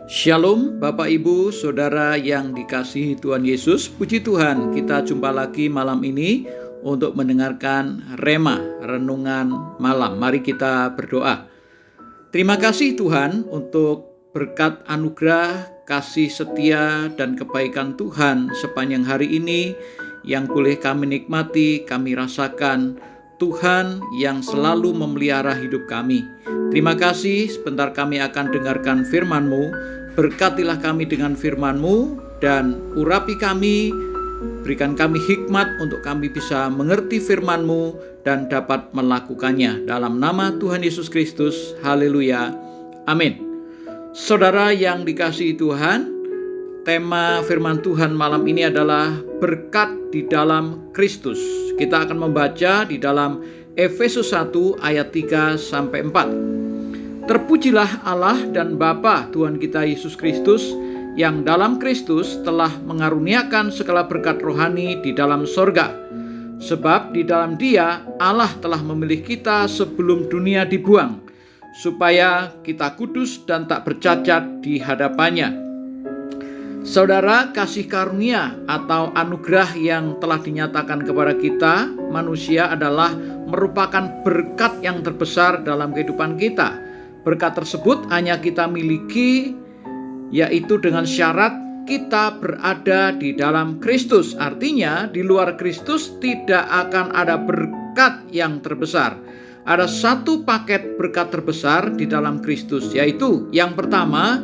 Shalom Bapak Ibu Saudara yang dikasihi Tuhan Yesus. Puji Tuhan, kita jumpa lagi malam ini untuk mendengarkan Rema, Renungan Malam. Mari kita berdoa. Terima kasih Tuhan untuk berkat anugerah, kasih setia dan kebaikan Tuhan sepanjang hari ini yang boleh kami nikmati, kami rasakan. Tuhan yang selalu memelihara hidup kami. Terima kasih, sebentar kami akan dengarkan firman-Mu. Berkatilah kami dengan firman-Mu dan urapi kami, berikan kami hikmat untuk kami bisa mengerti firman-Mu dan dapat melakukannya. Dalam nama Tuhan Yesus Kristus, haleluya, amin. Saudara yang dikasihi Tuhan, tema firman Tuhan malam ini adalah berkat di dalam Kristus. Kita akan membaca di dalam Efesus 1 ayat 3-4. Terpujilah Allah dan Bapa Tuhan kita Yesus Kristus, yang dalam Kristus telah mengaruniakan segala berkat rohani di dalam sorga. Sebab di dalam Dia Allah telah memilih kita sebelum dunia dibuang, supaya kita kudus dan tak bercacat di hadapannya. Saudara, kasih karunia atau anugerah yang telah dinyatakan kepada kita manusia adalah merupakan berkat yang terbesar dalam kehidupan kita. Berkat tersebut hanya kita miliki, yaitu dengan syarat kita berada di dalam Kristus. Artinya di luar Kristus tidak akan ada berkat yang terbesar. Ada satu paket berkat terbesar di dalam Kristus, yaitu yang pertama,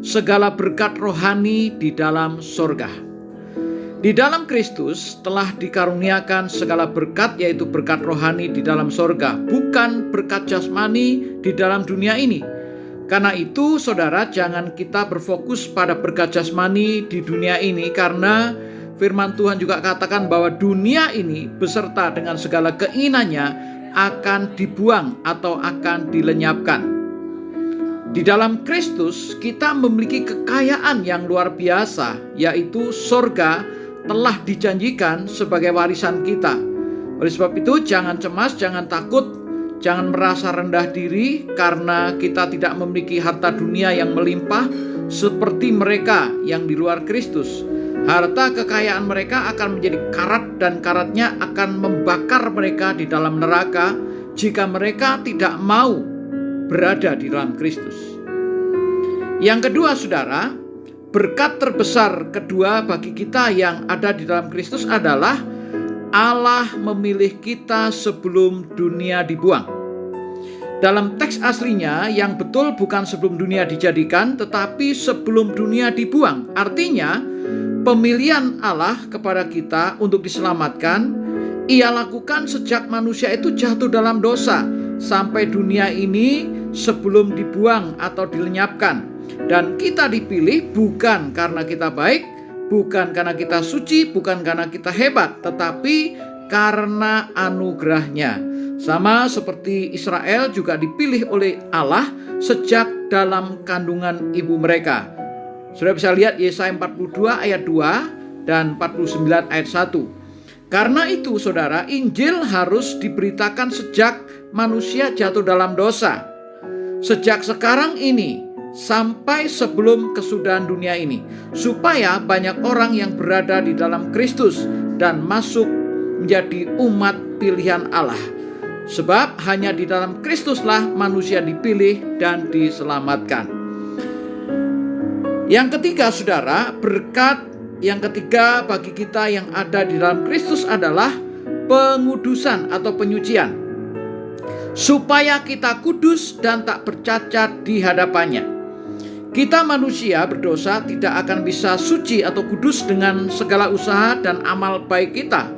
segala berkat rohani di dalam sorga. Di dalam Kristus telah dikaruniakan segala berkat, yaitu berkat rohani di dalam sorga, bukan berkat jasmani di dalam dunia ini. Karena itu saudara, jangan kita berfokus pada berkat jasmani di dunia ini, karena firman Tuhan juga katakan bahwa dunia ini beserta dengan segala keinginannya akan dibuang atau akan dilenyapkan. Di dalam Kristus kita memiliki kekayaan yang luar biasa, yaitu sorga telah dijanjikan sebagai warisan kita. Oleh sebab itu jangan cemas, jangan takut, jangan merasa rendah diri karena kita tidak memiliki harta dunia yang melimpah seperti mereka yang di luar Kristus. Harta kekayaan mereka akan menjadi karat dan karatnya akan membakar mereka di dalam neraka jika mereka tidak mau berada di dalam Kristus. Yang kedua saudara, berkat terbesar kedua bagi kita yang ada di dalam Kristus adalah Allah memilih kita sebelum dunia dibuang. Dalam teks aslinya yang betul bukan sebelum dunia dijadikan, tetapi sebelum dunia dibuang. Artinya pemilihan Allah kepada kita untuk diselamatkan Ia lakukan sejak manusia itu jatuh dalam dosa sampai dunia ini sebelum dibuang atau dilenyapkan. Dan kita dipilih bukan karena kita baik, bukan karena kita suci, bukan karena kita hebat, tetapi karena anugerahnya. Sama seperti Israel juga dipilih oleh Allah sejak dalam kandungan ibu mereka. Sudah bisa lihat Yesaya 42 ayat 2 dan 49 ayat 1. Karena itu saudara, Injil harus diberitakan sejak manusia jatuh dalam dosa. Sejak sekarang ini sampai sebelum kesudahan dunia ini, supaya banyak orang yang berada di dalam Kristus dan masuk menjadi umat pilihan Allah. Sebab hanya di dalam Kristuslah manusia dipilih dan diselamatkan. Yang ketiga saudara, berkat yang ketiga bagi kita yang ada di dalam Kristus adalah pengudusan atau penyucian, supaya kita kudus dan tak bercacat di hadapannya. Kita manusia berdosa tidak akan bisa suci atau kudus dengan segala usaha dan amal baik kita.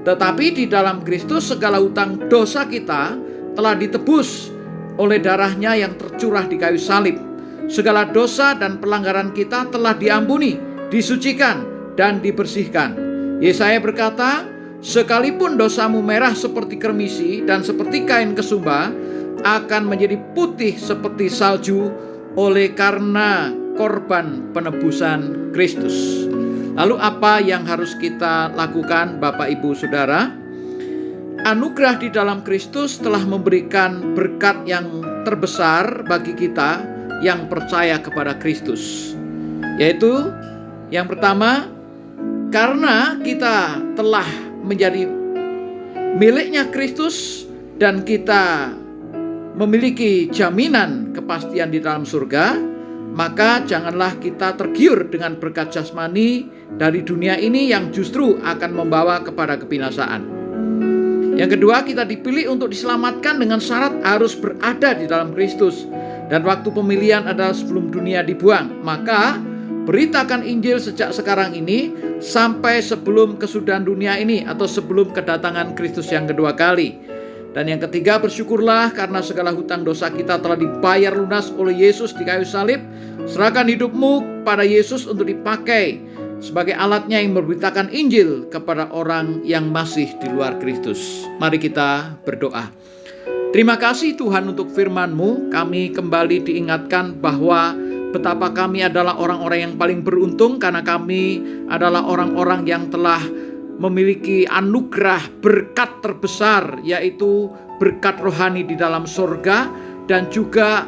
Tetapi di dalam Kristus segala utang dosa kita telah ditebus oleh darahnya yang tercurah di kayu salib. Segala dosa dan pelanggaran kita telah diampuni, disucikan dan dibersihkan. Yesaya berkata, sekalipun dosamu merah seperti kermisi dan seperti kain kesumba, akan menjadi putih seperti salju oleh karena korban penebusan Kristus. Lalu apa yang harus kita lakukan Bapak Ibu Saudara? Anugerah di dalam Kristus telah memberikan berkat yang terbesar bagi kita, yang percaya kepada Kristus. Yaitu yang pertama, karena kita telah menjadi miliknya Kristus dan kita memiliki jaminan kepastian di dalam surga, maka janganlah kita tergiur dengan berkat jasmani dari dunia ini yang justru akan membawa kepada kebinasaan. Yang kedua, kita dipilih untuk diselamatkan dengan syarat harus berada di dalam Kristus. Dan waktu pemilihan adalah sebelum dunia dibuang. Maka beritakan Injil sejak sekarang ini sampai sebelum kesudahan dunia ini atau sebelum kedatangan Kristus yang kedua kali. Dan yang ketiga, bersyukurlah karena segala hutang dosa kita telah dibayar lunas oleh Yesus di kayu salib. Serahkan hidupmu pada Yesus untuk dipakai sebagai alatnya yang memberitakan Injil kepada orang yang masih di luar Kristus. Mari kita berdoa. Terima kasih Tuhan untuk firman-Mu. Kami kembali diingatkan bahwa betapa kami adalah orang-orang yang paling beruntung karena kami adalah orang-orang yang telah memiliki anugerah berkat terbesar, yaitu berkat rohani di dalam surga. Dan juga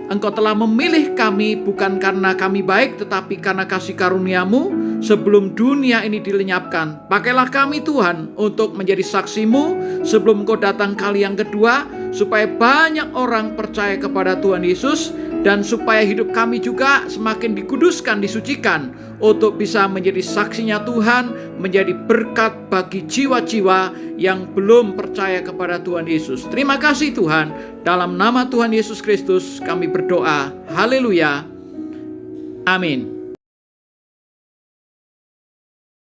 Engkau telah memilih kami bukan karena kami baik, tetapi karena kasih karunia-Mu sebelum dunia ini dilenyapkan. Pakailah kami Tuhan untuk menjadi saksi-Mu sebelum Engkau datang kali yang kedua, supaya banyak orang percaya kepada Tuhan Yesus, dan supaya hidup kami juga semakin dikuduskan, disucikan, untuk bisa menjadi saksinya Tuhan, menjadi berkat bagi jiwa-jiwa yang belum percaya kepada Tuhan Yesus. Terima kasih Tuhan, dalam nama Tuhan Yesus Kristus kami berdoa. Haleluya. Amin.